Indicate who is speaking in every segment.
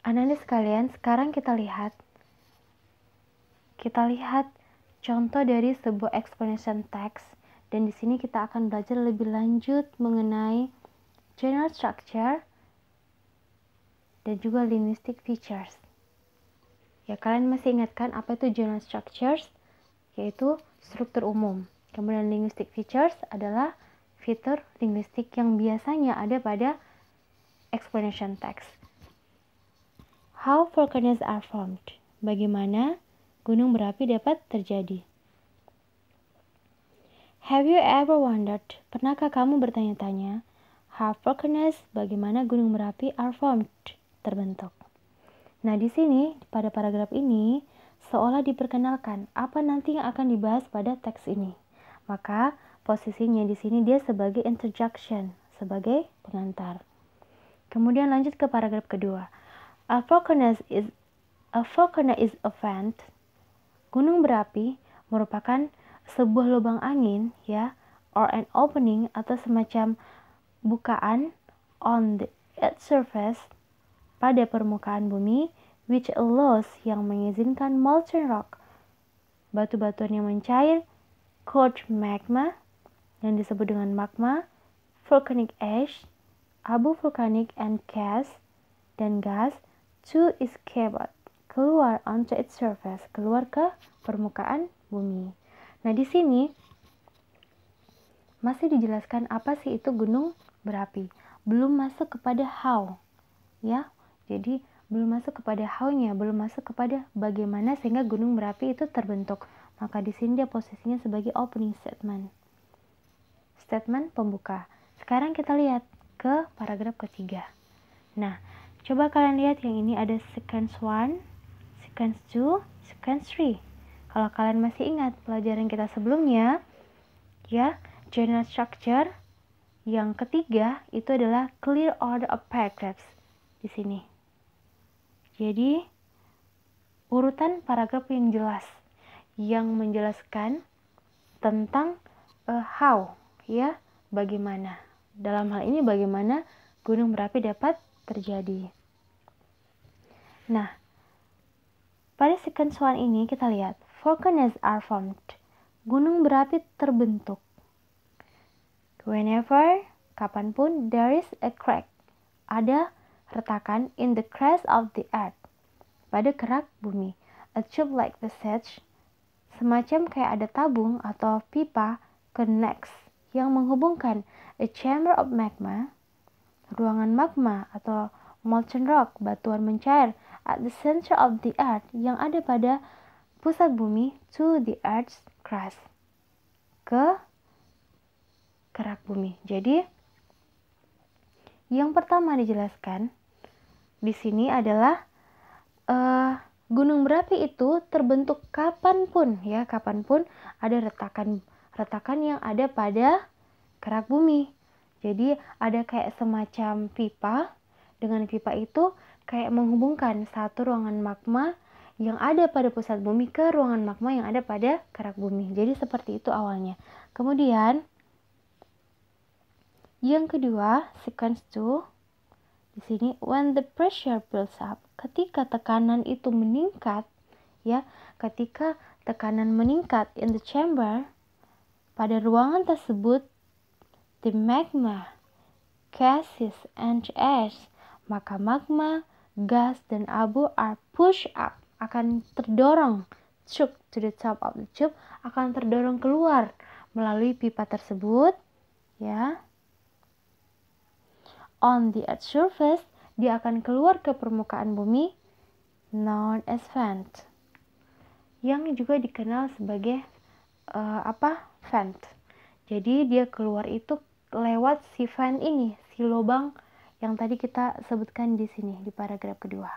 Speaker 1: Anak-anak sekalian, sekarang kita lihat contoh dari sebuah explanation text, dan di sini kita akan belajar lebih lanjut mengenai general structure dan juga linguistic features. Ya, kalian masih ingatkan apa itu general structures? Yaitu struktur umum. Kemudian linguistic features adalah fitur linguistik yang biasanya ada pada explanation text. How volcanoes are formed? Bagaimana gunung berapi dapat terjadi? Have you ever wondered? Pernahkah kamu bertanya-tanya how volcanoes, bagaimana gunung berapi are formed, terbentuk? Nah, di sini pada paragraf ini seolah diperkenalkan apa nanti yang akan dibahas pada teks ini. Maka posisinya di sini dia sebagai introduction, sebagai pengantar. Kemudian lanjut ke paragraf kedua. A volcano is a vent. Gunung berapi merupakan sebuah lubang angin, ya, or an opening atau semacam bukaan on the earth's surface, pada permukaan bumi, which allows, yang mengizinkan molten rock, batu-batuan yang mencair, called magma, yang disebut dengan magma, volcanic ash, abu vulkanik, and gas, dan gas, to escape out, keluar onto its surface, keluar ke permukaan bumi. Nah, di sini masih dijelaskan apa sih itu gunung berapi. Belum masuk kepada how, ya. Jadi belum masuk kepada how-nya, belum masuk kepada bagaimana sehingga gunung berapi itu terbentuk. Maka di sini dia posisinya sebagai opening statement. Statement pembuka. Sekarang kita lihat ke paragraf ketiga. Nah, coba kalian lihat yang ini ada sequence 1, sequence 2, sequence 3. Kalau kalian masih ingat pelajaran kita sebelumnya, ya, general structure yang ketiga itu adalah clear order of paragraphs di sini. Jadi urutan paragraf yang jelas yang menjelaskan tentang how, ya, bagaimana. Dalam hal ini bagaimana gunung berapi dapat terjadi. Nah, pada sequence 1 ini kita lihat volcanoes are formed. Gunung berapi terbentuk whenever, kapanpun, there is a crack, ada retakan in the crust of the earth, pada kerak bumi. A tube-like passage, semacam kayak ada tabung atau pipa, connects, yang menghubungkan a chamber of magma, ruangan magma atau molten rock, batuan mencair, at the center of the earth, yang ada pada pusat bumi, to the earth's crust, ke kerak bumi. Jadi yang pertama dijelaskan di sini adalah gunung berapi itu terbentuk kapanpun, ya, kapanpun ada retakan yang ada pada kerak bumi. Jadi ada kayak semacam pipa, dengan pipa itu kayak menghubungkan satu ruangan magma yang ada pada pusat bumi ke ruangan magma yang ada pada kerak bumi. Jadi seperti itu awalnya. Kemudian yang kedua, sequence 2 di sini, when the pressure builds up, ketika tekanan itu meningkat, ya, ketika tekanan meningkat in the chamber, pada ruangan tersebut, the magma, gases and ash, maka magma, gas, dan abu are pushed up, akan terdorong, shook to the top of the tube, akan terdorong keluar melalui pipa tersebut, ya. On the earth's surface, dia akan keluar ke permukaan bumi, known as vent, yang juga dikenal sebagai vent. Jadi dia keluar itu lewat si vent ini, si lubang yang tadi kita sebutkan di sini di paragraf kedua.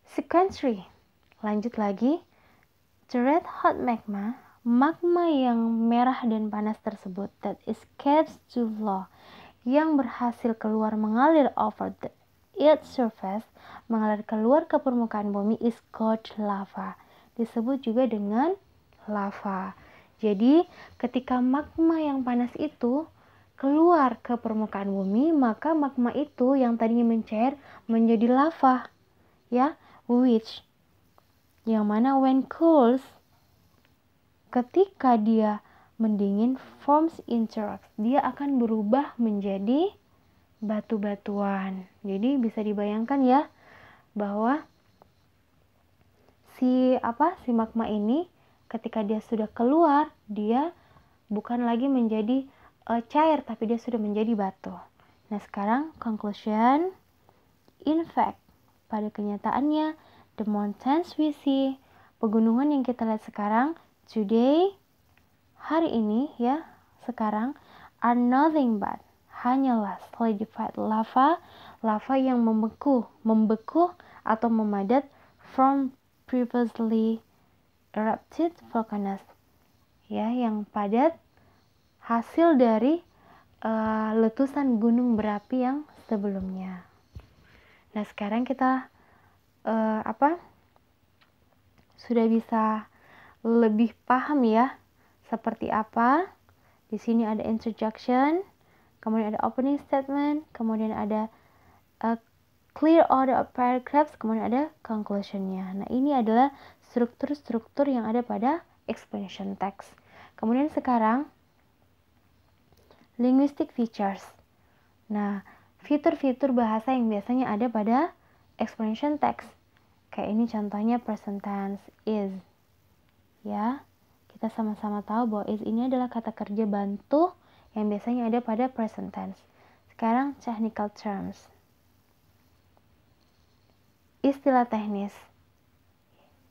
Speaker 1: Sequence 3, lanjut lagi. The red hot magma, magma yang merah dan panas tersebut, that escapes to flow, yang berhasil keluar mengalir over the earth's surface, mengalir keluar ke permukaan bumi, is called lava, disebut juga dengan lava. Jadi ketika magma yang panas itu keluar ke permukaan bumi, maka magma itu yang tadinya mencair menjadi lava, ya, which yang mana when cools, ketika dia mendingin, forms into rocks, dia akan berubah menjadi batu-batuan. Jadi bisa dibayangkan ya bahwa si magma ini ketika dia sudah keluar, dia bukan lagi menjadi cair, tapi dia sudah menjadi batu. Nah, sekarang conclusion. In fact, pada kenyataannya, the mountains we see, pegunungan yang kita lihat sekarang, today, hari ini ya, sekarang, are nothing but, hanyalah solidified lava yang membeku atau memadat from previously erupted volcanoes, ya, yang padat hasil dari letusan gunung berapi yang sebelumnya. Nah, sekarang kita sudah bisa lebih paham ya seperti apa. Di sini ada introduction, kemudian ada opening statement, kemudian ada clear order of paragraphs, kemudian ada conclusionnya. Nah, ini adalah struktur-struktur yang ada pada explanation text. Kemudian sekarang linguistic features. Nah, fitur-fitur bahasa yang biasanya ada pada explanation text. Kayak ini contohnya present tense, is. Ya, kita sama-sama tahu bahwa is ini adalah kata kerja bantu yang biasanya ada pada present tense. Sekarang technical terms. Istilah teknis.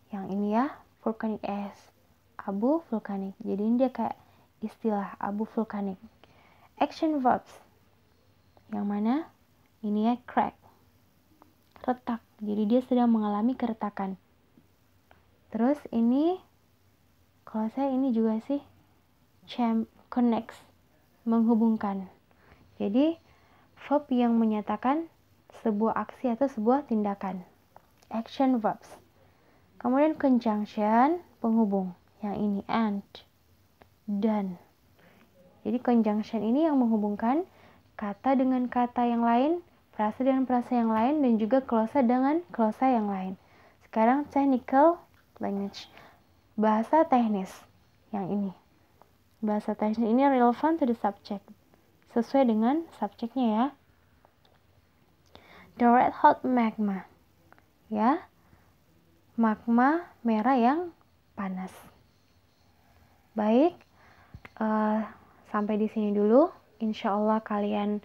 Speaker 1: Yang ini ya, volcanic ash, abu vulkanik. Jadi ini dia kayak istilah abu vulkanik. Action verbs. Yang mana? Ini ya, crack, retak. Jadi dia sedang mengalami keretakan. Terus ini, kalau saya ini juga sih, connects, menghubungkan. Jadi verb yang menyatakan sebuah aksi atau sebuah tindakan. Action verbs. Kemudian conjunction, penghubung. Yang ini and, dan. Jadi conjunction ini yang menghubungkan kata dengan kata yang lain, frasa dengan frasa yang lain, dan juga klausa dengan klausa yang lain. Sekarang technical language. Bahasa teknis. Yang ini. Bahasa teknis ini relevant to the subject. Sesuai dengan subjeknya ya. The red hot magma. Ya. Magma merah yang panas. Baik. Sampai di sini dulu. Insya Allah kalian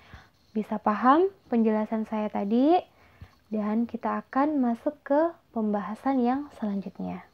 Speaker 1: bisa paham penjelasan saya tadi. Dan kita akan masuk ke pembahasan yang selanjutnya.